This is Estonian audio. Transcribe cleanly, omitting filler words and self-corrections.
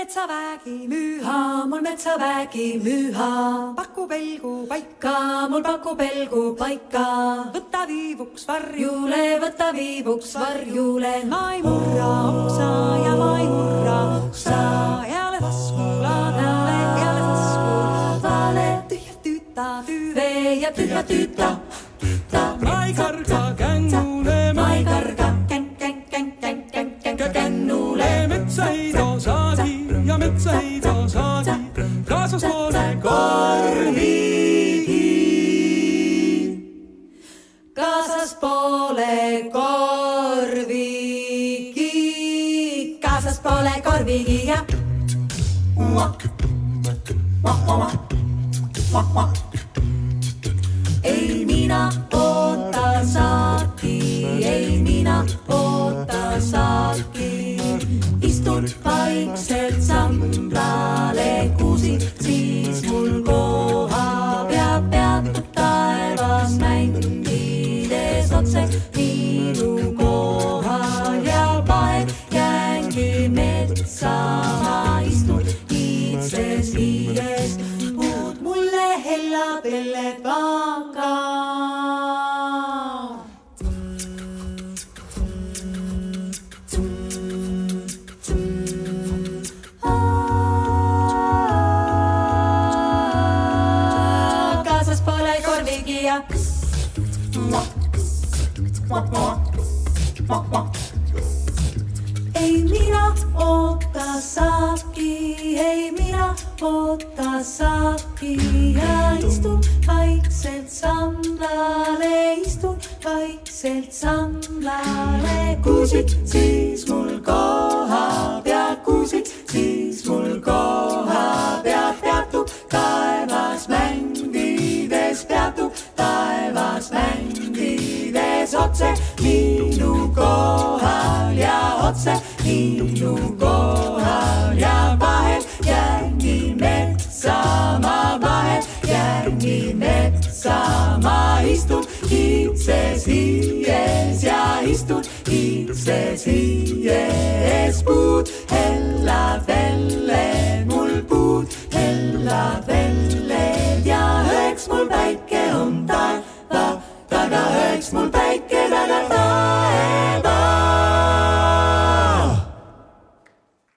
metsavägi müha, mul metsavägi müha. Pakub elgu paika, mul pakub elgu paika. Võta viivuks varjule, võta viivuks varjule. Ma ei murra oksa ja ma ei murra oksa. Eale taskulavale, eale taskulavale. Tühja tüüta tüüve ja tühja tüüta. Ma ei karga kännule, ma ei karga kännule. Metsa ei too saagi ja metsa ei too saagi. Kaasas pole korvigi. Kaasas pole korvigi. Kaasas pole korvigi ja ei mina oota saaki, ei mina oota saaki. Istun vaikselt samblale kuusi, siis mul koha peatub taevas mängides otse minu kohal ja vahel jäängi metsa. Ma istun iitses hiires, puud mulle hellab ellet vanga. Kaasas pole korvigi ja ei mina oota saaki, ei mina oota saaki. Ja istun vaikselt samblale, istun vaikselt samblale. Kuusid siis mul koha peab, kuusid siis mul koha peab. Peatub taevas mängides, peatub taevas mängides otse minu kohal ja otse minu kohal ja vahel jäängi metsa, ma vahel jäängi metsa. Ma istun iitses hiies ja istun iitses hiies. Puud hellad velle, mul puud hellad velle.